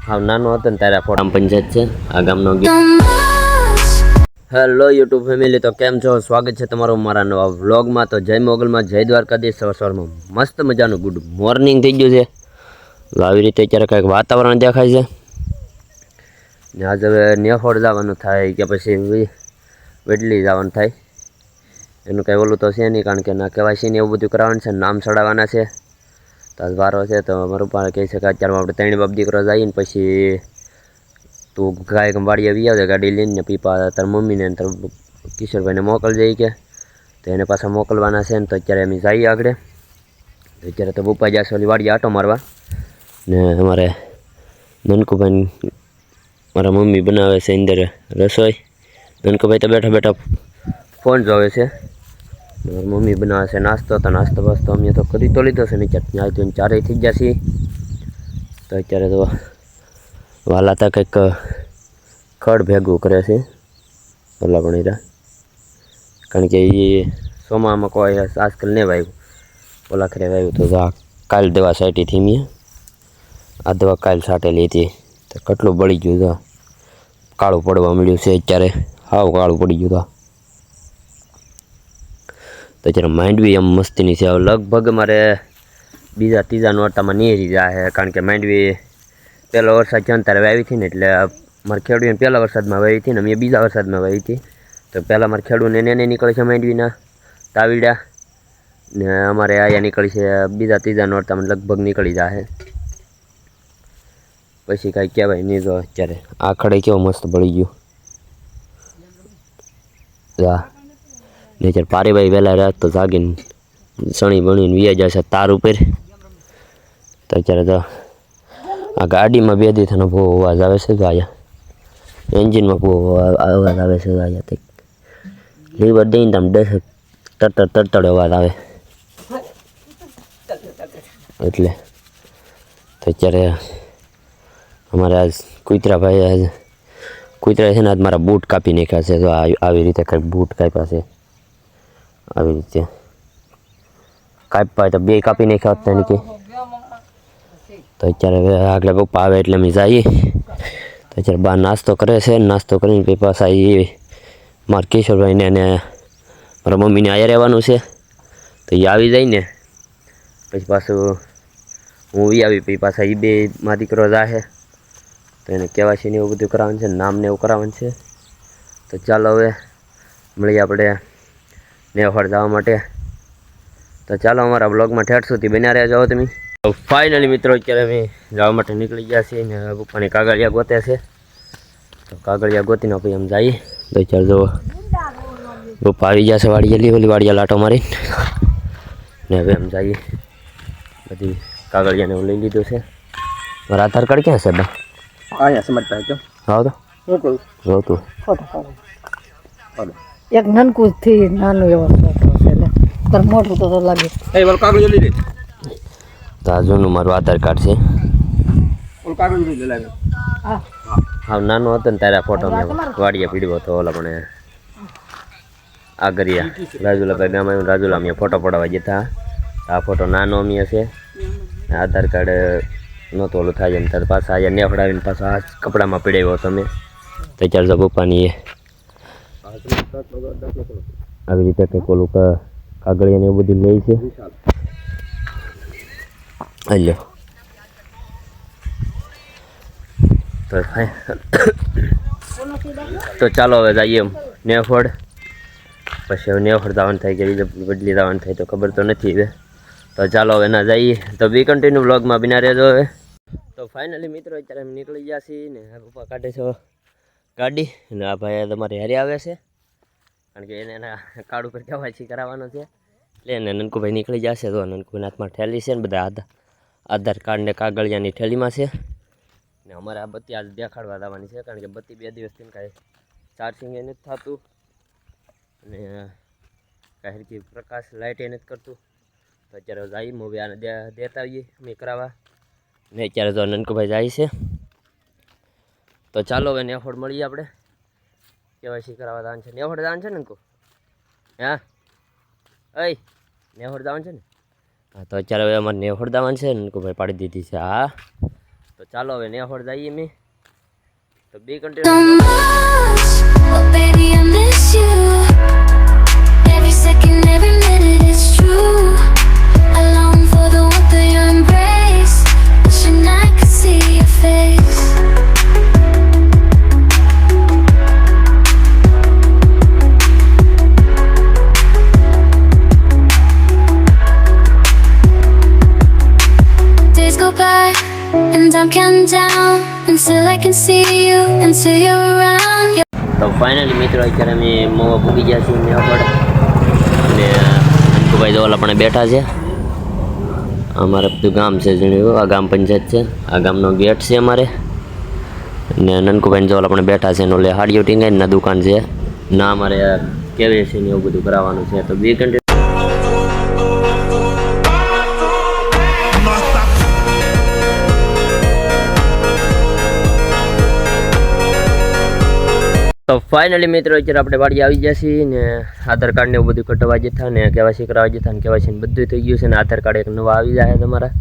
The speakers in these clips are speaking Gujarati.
હાવ નાનો હતો ને ત્યારે ફોટામ પંચાયત છે આ ગામનો. હેલો યુટ્યુબ ફેમિલી, તો કેમ છો? સ્વાગત છે તમારું મારા નવા વ્લોગમાં. તો જય મોગલમાં, જય દ્વારકાધીશ. સવારમાં મસ્ત મજાનું ગુડ મોર્નિંગ થઈ ગયું છે. આવી રીતે અત્યારે કંઈક વાતાવરણ દેખાય છે ને. આજ હવે નેફોડ જવાનું થાય કે પછી વેડલી જવાનું થાય, એનું કંઈ ઓલું તો છે નહીં, કારણ કે ના KYC ને એવું બધું કરાવવાનું છે, નામ ચડાવવાના છે. તો આજ વારો છે તો મારું પણ કહે છે કે અત્યારમાં આપણે ત્રણ બાપ દીકરો જઈએ ને પછી તું ગાય વાડીએ આવી આવજે ગાડી લઈને, પીપા તાર મમ્મીને તાર કિશોરભાઈને મોકલજે કે. તો એને પાછા મોકલવાના છે ને. તો અત્યારે અમે જઈએ આગળ. અત્યારે તો પપ્પા જશે ઓલી વાડીએ આટો મારવા ને. અમારે નનકુભાઈ મારા મમ્મી બનાવે છે અંદર રસોઈ. નનકુભાઈ તો બેઠા બેઠા ફોન જોવે છે. મારી મમ્મી બનાવે છે નાસ્તો. તો નાસ્તો બાસ્તો અમે તો કરી તો લીધો છે ને. ત્યાં તો ચારેય થઈ જશે. તો અત્યારે તો વાલા તા કંઈક ખડ ભેગું કરે છે ઓલા પણ, કારણ કે એ સોમામાં કોઈ આજકાલ નહીં વાવ્યું, ઓલા ખરે વાવ્યું તો કાલ દવા સાઈટીથી મેં આ દવા કાલ છાંટેલી હતી. તો કેટલું બળી ગયું તો કાળું પડવા મળ્યું છે અત્યારે, હાવ કાળું પડી ગયું તો અત્યારે માંડવી એમ મસ્તીની છે. હવે લગભગ મારે બીજા ત્રીજા નોરતામાં નેરી જાય, કારણ કે માંડવી પહેલો વરસાદ છે ને ત્યારે વાવી હતી ને, એટલે મારે ખેડૂને પહેલા વરસાદમાં વાવી હતી ને મેં બીજા વરસાદમાં વાવી હતી. તો પહેલાં મારે ખેડૂને એને નીકળે છે માંડવીના તાવીડા ને, અમારે આયા નીકળી છે બીજા ત્રીજા નોરતામાં લગભગ નીકળી જાય. પછી કાંઈ કહેવાય નહીં. તો અત્યારે આ ખડે કેવો મસ્ત બળી ગયું. હા ને અત્યારે પારીભાઈ વહેલા રાત તો જાગીને સણી બણીને વ્યા જશે તાર ઉપર. તો અત્યારે તો આ ગાડીમાં બે દીથાનો બહુ અવાજ આવે છે. તો અહીંયા એન્જિનમાં બહુ અવાજ આવે છે. અહીંયા તે લીવર દઈને તમે તડતડ અવાજ આવે એટલે. તો અત્યારે અમારે આજ કુતરાભાઈ કુતરા છે ને આજ મારા બૂટ કાપી નાખ્યા છે. તો આવી રીતે કંઈક બૂટ કાપ્યા છે. આવી રીતે કાપ્યા તો બે કાપી નાખ્યા હતા ને કે. તો અત્યારે આગળ પપ્પા આવે એટલે અમે જઈએ. તો અત્યારે બહાર નાસ્તો કરે છે. નાસ્તો કરીને પછી પાછા એ મારા કિશોરભાઈને અને મારા મમ્મીને અહીંયા રહેવાનું છે. તો એ આવી જાય ને પછી પાછું હું આવી પછી પાછા એ બે માં દીકરો જાહે. તો એને KYC ને એવું બધું કરાવવાનું છે, નામ ને એવું કરાવવાનું છે. તો ચાલો હવે મળીએ આપણે નેફળ જવા માટે. તો ચાલો અમારા બ્લોગમાં ઠેઠ સુધી બન્યા રહ્યા જાઓ તમે. તો ફાઇનલી મિત્રો અત્યારે અમે જવા માટે નીકળી ગયા છીએ ને પપ્પાની કાગળિયા ગોતે છે. તો કાગળિયા ગોતીને પછી અમે જઈએ. તો ચાલ જો પપ્પા આવી ગયા છે વાડીએ, ઓલી વાડીએ લાટો મારી ને હવે અમે જઈએ. બધી કાગળિયાને હું લઈ લીધું છે. મારા આધાર કાર્ડ ક્યાં છે બા? અહીંયા સમજ પાડજો. હા તો શું કરું? જોતું એક નાનકું થી નાનું એવો છોકરો છે એટલે તાર મોટું તો લાગે. એ ઓલ કાગળ લઈ લે. તો આ જૂનું મારું આધાર કાર્ડ છે. ઓલ કાગળ લઈ લે. હા હાવ નાનો હતો ને ત્યારે ફોટો મેં વાડીએ પીડ્યો હતો. ઓલા પણ આગરિયા રાજુલાભાઈ ગામ આવ્યું, રાજુલા મેં ફોટો પડાવવા જતા. આ ફોટો નાનો મેં છે. આધાર કાર્ડ નહોતું ઓલું થાય એમ ત્યારે પાછા અહીંયા નેફડાવીને પાછા આ કપડામાં પીડાવ્યો હતો મેં. તો ચારસો પપ્પાની આવી રીતે કંઈક ઓલું કાગળિયાને એવું બધું લે છે. હાલ્યો તો ચાલો હવે જઈએ નેફળ. પછી હવે નેફળ જવાનું થાય કે બદલી જવાનું થાય તો ખબર તો નથી હવે. તો ચાલો હવે ના જઈએ. તો બી કન્ટિન્યુ વ્લોગમાં બિના રહેજો હવે. તો ફાઇનલી મિત્રો અત્યારે અમે નીકળી ગયા છીએ ને. પપ્પા કાઢે છે ગાડી ને આ ભાઈ તમારે હારે આવે છે, કારણ કે એને એના કાર્ડ ઉપર KYC કરાવવાનો છે. એટલે એને નનકુભાઈ નીકળી જશે. તો નનકુભાઈ હાથમાં થેલી છે ને, બધા આધાર કાર્ડ ને કાગળિયાની થેલીમાં છે. ને અમારે આ બત્તી આજ દેખાડવા જવાની છે, કારણ કે બત્તી 2 દિવસથી કાંઈ ચાર્જિંગ એ નથી થતું અને કાંઈ હરખી પ્રકાશ લાઇટ એ નથી કરતું. તો અત્યારે જઈએ મૂવી આને દેતા આવીએ અમે કરાવવા ને. અત્યારે તો નનકુભાઈ જાય છે. તો ચાલો હવે નેફળ મળીએ આપણે. KYC કરાવવા જવાનું છે. નેફળ જવાનું છે ને નનકુ? હા અય નેફળ જવાનું છે ને? હા તો અત્યારે હવે અમારે નેફળ જવાનું છે. નનકુભાઈ પાડી દીધી છે. હા તો ચાલો હવે નેહોડ જઈએ મેં તો બે so continue much. Oh, baby, I miss you. Every second, every minute, it's true. I long for the warmth of your embrace. Wishing I could see your face. Days go by and I'm counting down until I can see you, until you're around. તો ફાઇનલી મિત્રો અત્યારે અમે મોવા પૂગી ગયા છીએ નેહોડ અને અંકુભાઈ જોવાલા પણ બેઠા છે અમારે બધું ગામ છે જોયું આ ગામ પંચાયત છે આ ગામનો ગેટ છે અમારે ને નનકુભાઈ જોવાલા પણ બેઠા છે ને ઓલે હાડીઓ ટીંગાઈના દુકાન છે ના અમારે કેવી છે ને એવું બધું કરાવવાનું છે તો બે ઘંटे તો ફાઇનલી મિત્રો અત્યારે આપણે વાડી આવી ગયા છીએ ને આધાર કાર્ડ ને એવું બધું કટવા જતા ને કેવાયસી કરાવવા જતા ને કેવાયસી બધું થઈ ગયું છે ને આધાર કાર્ડ એક નવા આવી જાય તમારા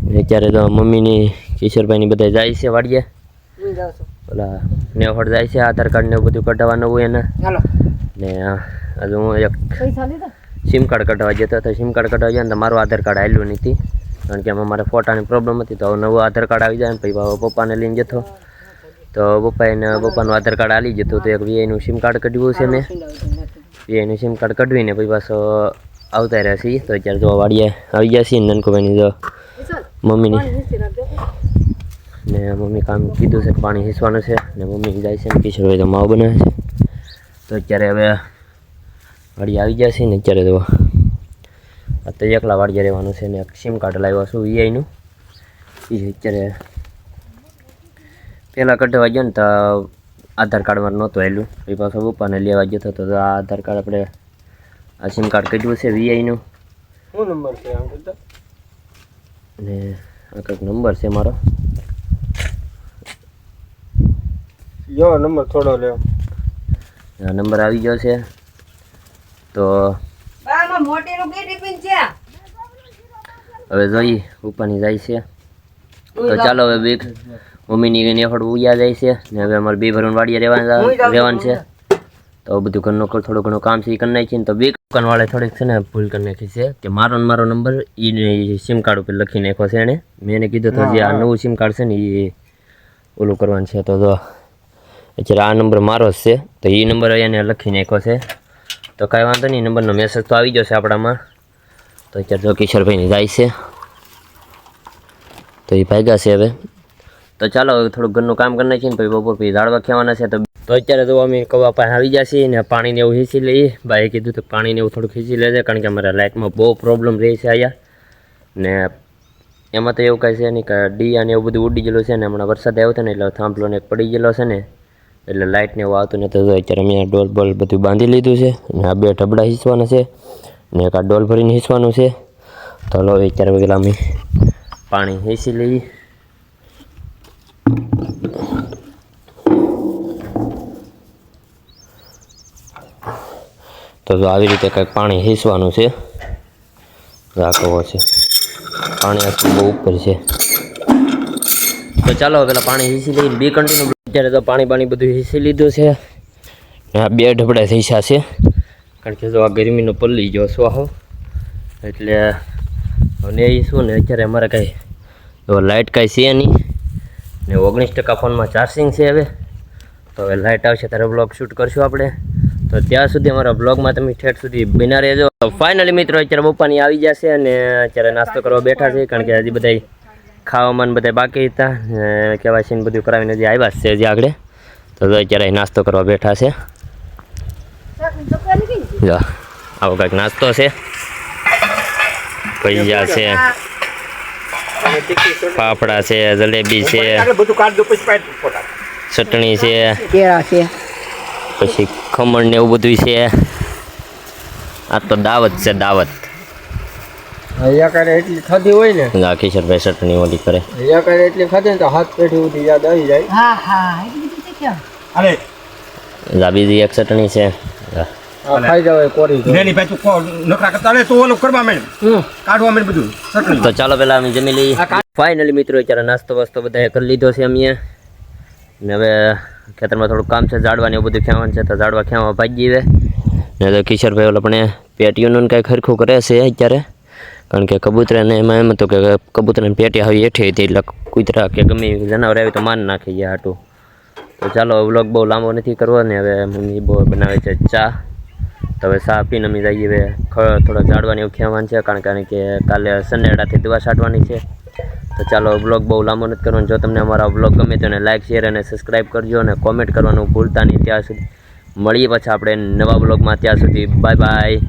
ને અત્યારે તો મમ્મીની કિશોરભાઈની બધા જાય છે વાડીએ ઓલા નેહોડ જાય છે આધાર કાર્ડ ને એવું બધું કઢાવવાનું હોય એને ને હજુ હું એક સિમ કાર્ડ કઢાવવા જતો હતો સિમ કાર્ડ કઢાવવા જાય ને તો મારું આધાર કાર્ડ આવેલું નથી કારણ કે એમાં મારે ફોટાની પ્રોબ્લેમ હતી તો નવું આધાર કાર્ડ આવી જાય ને પછી પપ્પાને લઈને જતો તો પપ્પાનું આધાર કાર્ડ આવી જતું તો એક વીઆઈનું સિમ કાર્ડ કઢવ્યું છે મેં વીઆઈનું સિમ કાર્ડ કઢવીને પછી પાછો આવતા રહ્યા છીએ તો અત્યારે જો વાડીએ આવી ગયા છીએ નનકુભાઈની જો મમ્મીની ને મમ્મી કામ કીધું છે કે પાણી હીસવાનું છે ને મમ્મી જાય છે ને કિશોરભાઈ તો માવો બનાવે છે તો અત્યારે હવે વાડીએ આવી ગયા છીએ ને અત્યારે તો આ તો એકલા વાડીએ રહેવાનું છે ને એક સિમ કાર્ડ લાવ્યો છું વીઆઈનું એ અત્યારે પહેલાં કઢવા ગયો ને તો આધાર કાર્ડમાં નહોતું આવેલું એ પાછો પપ્પાને લેવા જતો હતો તો આ આધાર કાર્ડ આપણે આ સિમ કાર્ડ કઢ્યું છે વીઆઈનું શું નંબર છે આમ કીધું ને આ કંઈક નંબર છે મારો યો નંબર થોડો લેવો આ નંબર આવી ગયો છે તો હવે જોઈએ પપ્પાની જાય છે તો ચાલો હવે બે મમ્મીની નેહોડ ઉયા જાય છે ને હવે અમારે બે ભરવાનું વાડીએ રહેવાનું છે તો બધું ઘરનું થોડું ઘણું કામ છે એ કરી નાખીને તો બે દુકાનવાળે થોડીક છે ને ભૂલ કરી નાખી છે કે મારો નંબર એ સિમ કાર્ડ ઉપર લખી નાખ્યો છે એણે મેં એને કીધું તો જે આ નવું સિમ કાર્ડ છે ને એ ઓલું કરવાનું છે તો અત્યારે આ નંબર મારો જ છે તો એ નંબર એને લખી નાખ્યો છે તો કાંઈ વાંધો નહીં નંબરનો મેસેજ તો આવી જશે આપણામાં તો અત્યારે જો કિશોરભાઈની જાય છે તો એ ભાગ્યા છે હવે તો ચાલો હવે થોડુંક ઘરનું કામ કરી નાખીએ ને પછી બપોર પછી ઝાડવા ખેવાના છે તો અત્યારે તો અમે કવા પાસે આવી જશે ને પાણીને એવું હીસી લઈએ ભાઈએ કીધું તો પાણીને એવું થોડુંક હીસી લેજે કારણ કે અમારા લાઇટમાં બહુ પ્રોબ્લેમ રહે છે અહીંયા ને એમાં તો એવું કાંઈ છે નહીં કે ડી અને એવું બધું ઉડી ગયેલું છે ને હમણાં વરસાદ આવ્યો હતો ને એટલે થાંભલો ને એક પડી ગયેલો છે ને એટલે લાઇટને એવું આવતું નથી તો અત્યારે અમે ડોલ બોલ બધું બાંધી લીધું છે ને આ બે ઢબડા હીસવાના છે ને એક આ ડોલ ભરીને હીસવાનું છે તો લો અત્યારે પેલા અમે પાણી હીસી લઈએ તો આવી રીતે કંઈક પાણી હીસવાનું છે રાખવો છે પાણી આખું બહુ ઉપર છે તો ચાલો પેલા પાણી હીસી લઈને બે કન્ટિન્યુ અત્યારે તો પાણી બધું હીસી લીધું છે આ બે ઢબડા થઈ છે કારણ કે જો આ ગરમીનો પલ્લી ગયો સ્વાહો એટલે અને એ શું ને અત્યારે અમારે કાંઈ લાઇટ કાંઈ છે નહીં ને 19% ફોનમાં ચાર્જિંગ છે હવે તો હવે લાઇટ આવશે ત્યારે બ્લોગ શૂટ કરશું આપણે તો ત્યાં સુધી અમારા બ્લોગમાં તમે ઠેઠ સુધી બન્યા રહેજો ફાઇનલી મિત્રો અત્યારે બપ્પાની આવી જશે અને અત્યારે નાસ્તો કરવા બેઠા છે કારણ કે હજી બધા ખાવામાં બધા બાકી હતા કેવાયસી બધું કરાવીને હજી આવ્યા છે હજી આગળ તો અત્યારે નાસ્તો કરવા બેઠા છે જો આવો કંઈક નાસ્તો છે પૈસા છે ફાફડા છે જલેબી છે ચટણી છે પછી ખમણ ને એવું બધું છે આ તો દાવત છે દાવત એટલી ખાધી હોય ને ના કિશોરભાઈ ચટણી ઓલી કરે એટલી ખાધી ને તો હાથ પેઢી ઉઠી યાદ આવી જાય બીજી એક ચટણી છે ખાઈ જવાય કોરી તો ચાલો પેલા અમે જમી લઈએ ફાઇનલી મિત્રો અત્યારે નાસ્તો વાસ્તો બધાએ કરી લીધો છે અમે ને હવે ખેતરમાં થોડું કામ છે ઝાડવાની એવું બધું ખેવાનું છે તો ઝાડવા ખેવા ભાગી જાય ને તો કિશોરભાઈ ઓલા પણ પેટીઓનું કાંઈ ખરખું કરે છે અત્યારે કારણ કે કબૂતરાને એમાં એમ હતું કે કબૂતરાને પેટી આવી હેઠી હતી એટલે કૂતરા કે ગમે એવી જનાવર આવી તો માન નાખી ગયા હાટું તો ચાલો વ્લોગ બહુ લાંબો નથી કરવો ને હવે મમ્મી બહુ બનાવે છે ચા તો હવે ચા પીને અમે જઈએ હવે થોડા ઝાડવાની એવું ખેવાનું છે કારણ કે કાલે સનેડાથી દવા છાંટવાની છે તો ચાલો વ્લોગ બહુ લાંબો નથી કરવાનો જો તમને અમારા વ્લોગ ગમે તો એને લાઇક શેર અને સબસ્ક્રાઈબ કરજો અને કોમેન્ટ કરવાનું ભૂલતા નહીં ત્યાં સુધી મળીએ પછી આપણે નવા વ્લોગમાં ત્યાં સુધી બાય બાય